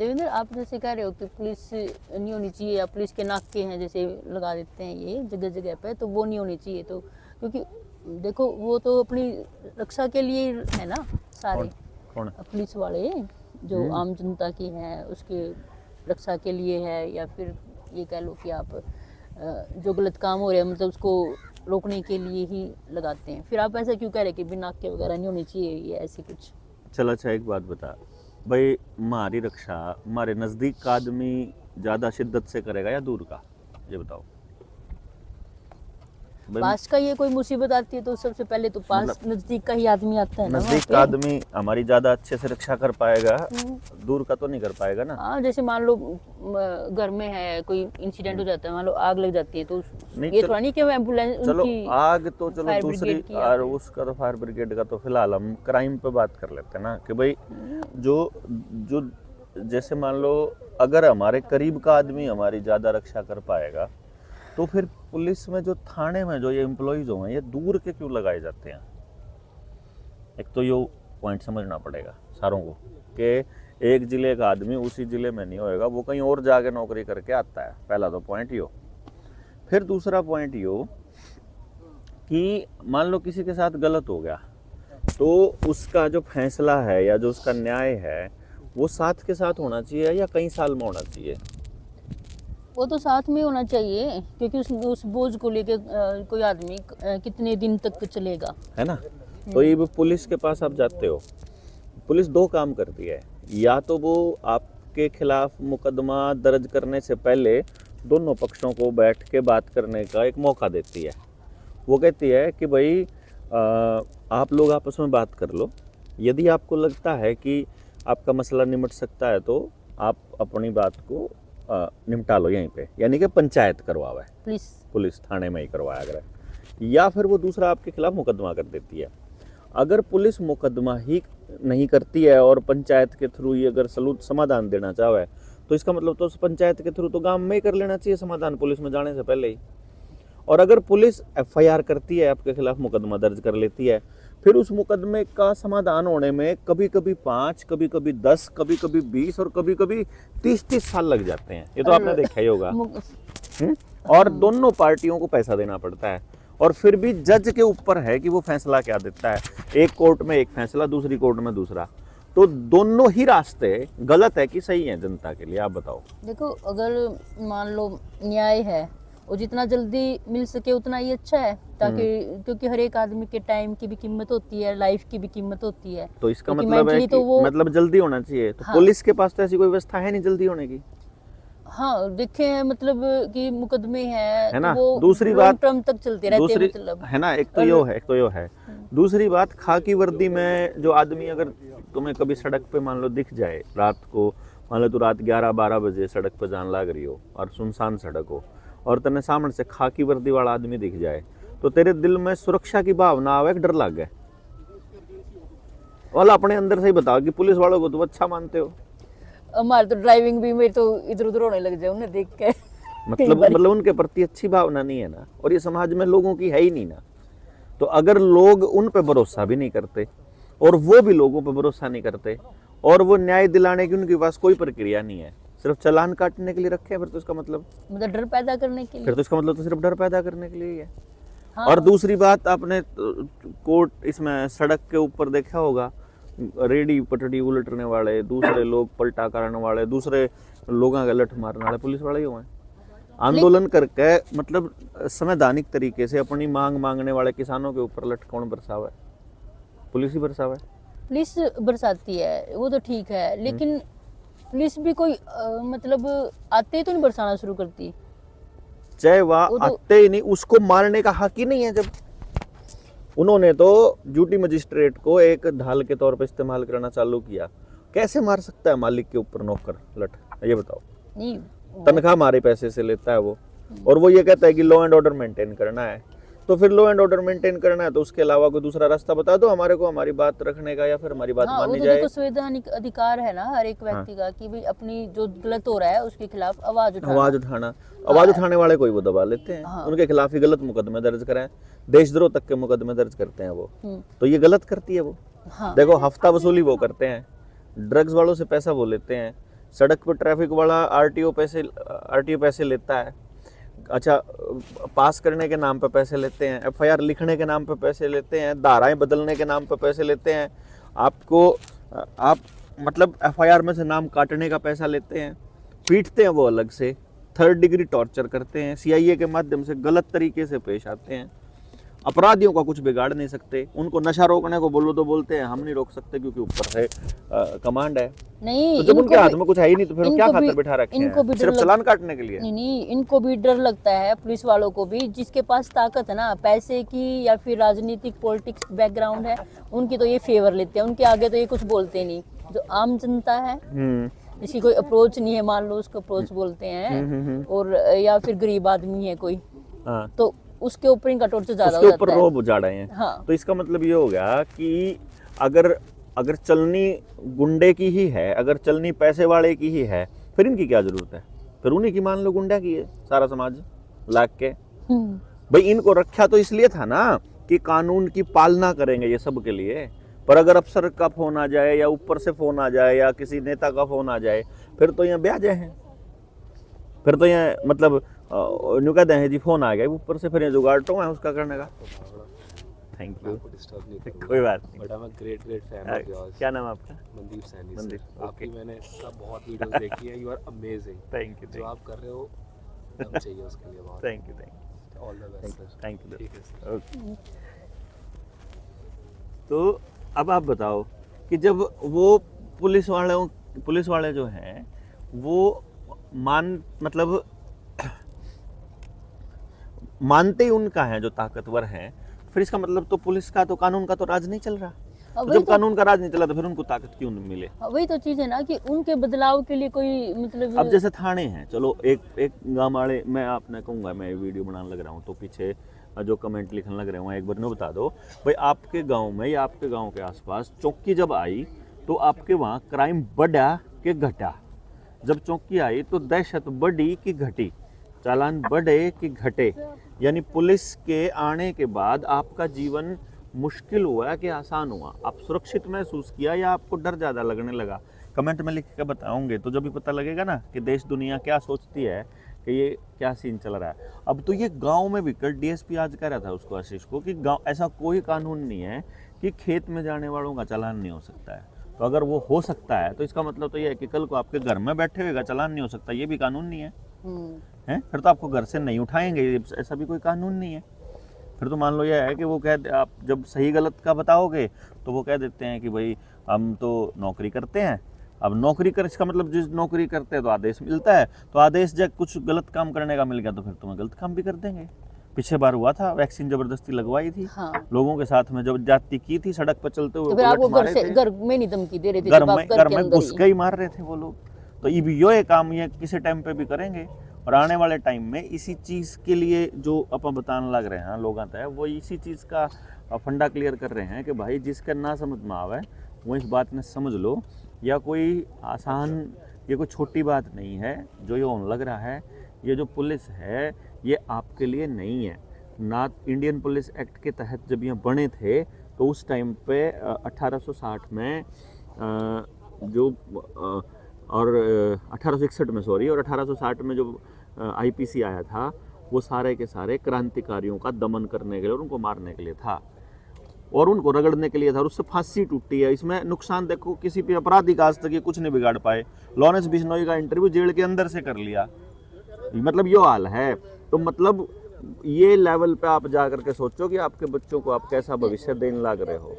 देवेंद्र, आप जैसे कह रहे हो कि पुलिस नहीं होनी चाहिए या पुलिस के नाके हैं जैसे लगा देते हैं ये जगह जगह पे, तो वो नहीं होनी चाहिए। तो क्योंकि देखो वो तो अपनी रक्षा के लिए है ना सारे। कौन? पुलिस वाले जो आम जनता की है उसके रक्षा के लिए है, या फिर ये कह लो कि आप जो गलत काम हो रहे हैं मतलब उसको रोकने के लिए ही लगाते हैं। फिर आप ऐसा क्यों कह रहे कि बिना नाके वगैरह नहीं होनी चाहिए ये ऐसी कुछ? चल अच्छा एक बात बता भाई, हमारी रक्षा हमारे नज़दीक का आदमी ज़्यादा शिद्दत से करेगा या दूर का, ये बताओ भाई। पास का ये कोई मुसीबत आती है तो सबसे पहले तो पास मतलब नजदीक का ही आदमी आता है ना नज़दीक का आदमी हमारी ज़्यादा अच्छे से रक्षा कर पाएगा, दूर का तो नहीं कर पाएगा ना। हाँ, जैसे मान लो घर में है कोई इंसिडेंट हो जाता है, मान लो आग लग जाती है, तो ये थोड़ा नहीं कि एम्बुलेंस चलो उनकी आग तो चलो फायर दूसरी, ब्रिगेड की और उसका तो फायर ब्रिगेड का तो फिलहाल हम क्राइम पे बात कर लेते हैं ना कि भाई जो जो जैसे मान लो अगर हमारे करीब का आदमी हमारी ज़्यादा रक्षा कर पाएगा तो फिर पुलिस में जो थाने में जो ये एम्प्लॉइज हो ये दूर के क्यों लगाए जाते हैं? एक तो ये पॉइंट समझना पड़ेगा सारों को कि एक जिले का आदमी उसी जिले में नहीं होएगा, वो कहीं और जाके नौकरी करके आता है। पहला तो पॉइंट यो। फिर दूसरा पॉइंट यो कि मान लो किसी के साथ गलत हो गया तो उसका जो फैसला है या जो उसका न्याय है वो साथ के साथ होना चाहिए या कई साल में होना चाहिए? वो तो साथ में होना चाहिए, क्योंकि उस बोझ को लेके कोई आदमी कितने दिन तक चलेगा, है ना। तो ये पुलिस के पास आप जाते हो, पुलिस दो काम करती है, या तो वो आपके खिलाफ मुकदमा दर्ज करने से पहले दोनों पक्षों को बैठ के बात करने का एक मौका देती है। वो कहती है कि भाई आप लोग आपस में बात कर लो, यदि आपको लगता है कि आपका मसला निमट सकता है तो आप अपनी बात को निपटा लो यहीं पे, यानी कि पंचायत करवावे, पुलिस थाने में ही करवाया करे, या फिर वो दूसरा आपके खिलाफ मुकदमा कर देती है। अगर पुलिस मुकदमा ही नहीं करती है और पंचायत के थ्रू ही अगर समाधान देना चाहे तो इसका मतलब तो उस पंचायत के थ्रू तो गांव में ही कर लेना चाहिए समाधान, पुलिस में जाने से पहले ही। और अगर पुलिस FIR करती है, आपके खिलाफ मुकदमा दर्ज कर लेती है, फिर उस मुकदमे का समाधान होने में कभी कभी 5, कभी कभी 10, कभी कभी 20 और कभी कभी 30 साल लग जाते हैं। ये तो आपने देखा ही होगा। और दोनों पार्टियों को पैसा देना पड़ता है और फिर भी जज के ऊपर है कि वो फैसला क्या देता है। एक कोर्ट में एक फैसला, दूसरी कोर्ट में दूसरा, तो दोनों ही रास्ते गलत है कि सही है जनता के लिए, आप बताओ। देखो अगर मान लो न्याय है और जितना जल्दी मिल सके उतना ही अच्छा है, ताकि क्योंकि हर एक आदमी के टाइम की भी कीमत होती है, लाइफ की भी कीमत होती है। तो इसका मतलब है कि तो वो मतलब जल्दी होना चाहिए। तो हाँ। पुलिस के पास तो ऐसी कोई व्यवस्था है नहीं जल्दी होने की। हाँ देखे हैं, मतलब कि मुकदमे है ना। वो दूसरी बात टर्म तक चलते रहते हैं, मतलब है ना। एक तो यो है दूसरी बात, खाकी वर्दी में जो आदमी अगर तुम्हें कभी सड़क पे मान लो दिख जाए रात को, मान लो तो रात 11-12 बजे सड़क पे जान लग रही हो और सुनसान सड़क हो और तेने सामने से खाकी वर्दी वाला आदमी दिख जाए तो तेरे दिल में सुरक्षा की भावना आवे, डर लग गए वाला अपने अंदर से ही बताओ कि पुलिस वालों को तुम अच्छा मानते हो। हमारे तो ड्राइविंग भी मेरे तो इधर उधर होने लग जाए उन्हें देख के। मतलब उनके प्रति अच्छी भावना नहीं है ना, और ये समाज में लोगों की है ही नहीं ना। तो अगर लोग उन पे भरोसा भी नहीं करते और वो भी लोगों पे भरोसा नहीं करते और वो न्याय दिलाने की उनके पास कोई प्रक्रिया नहीं है, सिर्फ चालान काटने के लिए रखे हैं, फिर तो इसका मतलब डर पैदा करने के लिए, फिर तो इसका मतलब तो सिर्फ डर पैदा करने के लिए ही है। हाँ। और दूसरी बात, आपने कोर्ट इसमें सड़क के ऊपर देखा होगा, रेडी पटड़ी उलटने वाले, दूसरे लोग पलटा करने वाले, दूसरे लोगों का लठ मारने वाले पुलिस वाले ही हुए। आंदोलन करके मतलब संवैधानिक तरीके से अपनी मांग मांगने वाले किसानों के ऊपर लठ कौन बरसावा है? पुलिस ही बरसावा है। पुलिस बरसाती है वो तो ठीक है, लेकिन पुलिस भी कोई मतलब आते ही तो नहीं बरसाना शुरू करती, चाहे वह आते ही नहीं, उसको मारने का हक ही नहीं है। जब उन्होंने तो ड्यूटी मजिस्ट्रेट को एक ढाल के तौर पर इस्तेमाल करना चालू किया, कैसे मार सकता है मालिक के ऊपर नौकर लठ? ये बताओ। नहीं, तनख्वाह हमारे पैसे से लेता है वो, और वो ये कहता है कि लॉ एंड ऑर्डर मेंटेन करना है। तो फिर लॉ एंड ऑर्डर मेंटेन करना है तो उसके अलावा कोई दूसरा रास्ता बता दो हमारे को, हमारी बात रखने का, या फिर हमारी बात मानी जाए। देखो संवैधानिक अधिकार है ना हर एक व्यक्ति का कि भाई अपनी जो गलत हो रहा है उसके खिलाफ आवाज उठाने वाले कोई वो दबा लेते हैं। हाँ। उनके खिलाफ ही गलत मुकदमे दर्ज कराएं, देशद्रोह तक के मुकदमे दर्ज करते हैं वो। तो ये गलत करती है वो। हाँ। देखो हफ्ता वसूली वो करते हैं, ड्रग्स वालों से पैसा वो लेते हैं, सड़क पर ट्रैफिक वाला आरटीओ पैसे लेता है। अच्छा, पास करने के नाम पे पैसे लेते हैं, एफआईआर लिखने के नाम पे पैसे लेते हैं, धाराएं बदलने के नाम पे पैसे लेते हैं, आप मतलब एफआईआर में से नाम काटने का पैसा लेते हैं, पीटते हैं वो अलग से, 3rd डिग्री टॉर्चर करते हैं, सीआईए के माध्यम से गलत तरीके से पेश आते हैं। अपराधियों का कुछ बिगाड़ नहीं सकते, उनको नशा रोकने को बोलो तो बोलते हैं हम नहीं रोक सकते क्योंकि ऊपर से कमांड है। नहीं, तो जब उनके हाथ में कुछ है ही नहीं तो फिर क्या खातिर बिठा रखे इनको भी हैं? सिर्फ चालान काटने के लिए? नहीं, इनको भी डर लगता है, पुलिस वालों को भी, जिसके पास ताकत है ना पैसे की या फिर राजनीतिक पॉलिटिक्स बैकग्राउंड है, उनकी तो ये फेवर लेते हैं, उनके आगे तो ये कुछ बोलते नहीं। जो आम जनता है, जिसकी कोई अप्रोच नहीं है, मान लो उसको अप्रोच बोलते हैं, और या फिर गरीब आदमी है कोई, तो उसके ऊपर इनका टॉर्चर ज्यादा हो जाता है, उसके ऊपर रोब उजाड़ा है। हाँ। तो इसका मतलब ये हो गया कि अगर चलनी गुंडे की ही है, अगर चलनी पैसे वाले की ही है, फिर इनकी क्या जरूरत है? फिर उन्हीं की मान लो गुंडा की है सारा समाज लाग के। भाई इनको रखा तो इसलिए था ना कि कानून की पालना करेंगे ये सब के लिए, पर अगर अफसर का फोन आ जाए या ऊपर से फोन आ जाए या किसी नेता का फोन आ जाए, फिर तो यहाँ ब्याज है, फिर तो यहाँ मतलब न्यू कहते हैं जी फोन आ गया ऊपर से, फिर ये जुगाड़ तो है उसका करने का। थैंक यू, कोई बात नहीं, but I am a great fan of yours. क्या नाम है आपका? मनदीप सैनी। मनदीप, आपकी मैंने सब बहुत वीडियोस देखी है, you are amazing. Thank you, जो आप कर रहे हो दम चाहिए उसके लिए बहुत। Thank you, all the best sir. Thank you. ठीक है सर। ओके, तो अब आप बताओ कि जब वो पुलिस वाले जो हैं वो मतलब मानते ही उनका है जो ताकतवर हैं, फिर इसका मतलब तो पुलिस का तो कानून का तो राज नहीं चल रहा। तो जब कानून का राज नहीं चला तो फिर उनको ताकत क्यों नहीं मिले? वही तो चीज है ना कि उनके बदलाव के लिए कोई मतलब। अब जैसे थाने हैं, चलो एक गाँव वाले, मैं आपने कहूँगा, मैं वीडियो बनाने लग रहा हूँ तो पीछे जो कमेंट लिखने लग रहे हैं एक बार न बता दो भाई, आपके गाँव में या आपके गाँव के आसपास चौकी जब आई तो आपके वहाँ क्राइम बढ़ा कि घटा? जब चौकी आई तो दहशत बढ़ी कि घटी? चालान बढ़े कि घटे? यानी पुलिस के आने के बाद आपका जीवन मुश्किल हुआ कि आसान हुआ? आप सुरक्षित महसूस किया या आपको डर ज़्यादा लगने लगा? कमेंट में लिख के बताओगे तो जब भी पता लगेगा ना कि देश दुनिया क्या सोचती है कि ये क्या सीन चल रहा है। अब तो ये गांव में भी कल डीएसपी आज कह रहा था उसको, आशीष को, कि गांव ऐसा कोई कानून नहीं है कि खेत में जाने वालों का चालान नहीं हो सकता है। तो अगर वो हो सकता है तो इसका मतलब तो ये है कि कल को आपके घर में बैठे हुए का चालान नहीं हो सकता, ये भी कानून नहीं है। हैं? फिर तो आपको घर से नहीं उठाएंगे, ऐसा भी कोई कानून नहीं है। फिर तो मान लो यह है कि वो आप जब सही गलत का बताओगे तो वो कह देते हैं कि भाई हम तो नौकरी करते हैं। अब नौकरी कर, इसका मतलब जिस नौकरी करते हैं तो आदेश मिलता है, तो आदेश जब कुछ गलत काम करने का मिल गया तो फिर तुम्हें गलत काम भी कर देंगे। पिछले बार हुआ था, वैक्सीन जबरदस्ती लगवाई थी। हाँ। लोगों के साथ में जब जाति की थी, सड़क पर चलते हुए तो आपको घर में नहीं धमकी दे रहे थे, घर में घुस के ही मार रहे थे वो लोग। तो ये काम ये किसी टाइम पे भी करेंगे, और आने वाले टाइम में इसी चीज़ के लिए जो अपन बताने लग रहे हैं लोगों तक, वो इसी चीज़ का फंडा क्लियर कर रहे हैं कि भाई जिसका ना समझ में आवे वो इस बात में समझ लो, या कोई आसान, ये कोई छोटी बात नहीं है जो ये होने लग रहा है। ये जो पुलिस है ये आपके लिए नहीं है ना। इंडियन पुलिस एक्ट के तहत जब ये बने थे तो उस टाइम पे 1860 में जो और 1861 में सॉरी, और 1860 में जो आईपीसी आया था वो सारे के सारे क्रांतिकारियों का दमन करने के लिए और उनको मारने के लिए था और उनको रगड़ने के लिए था, और उससे फांसी टूटी है। इसमें नुकसान देखो, किसी भी अपराधी का आज तक ये कुछ नहीं बिगाड़ पाए। लॉरेंस बिश्नोई का इंटरव्यू जेल के अंदर से कर लिया, मतलब ये हाल है। तो मतलब ये लेवल पे आप जा करके सोचो कि आपके बच्चों को आप कैसा भविष्य देने लग रहे हो।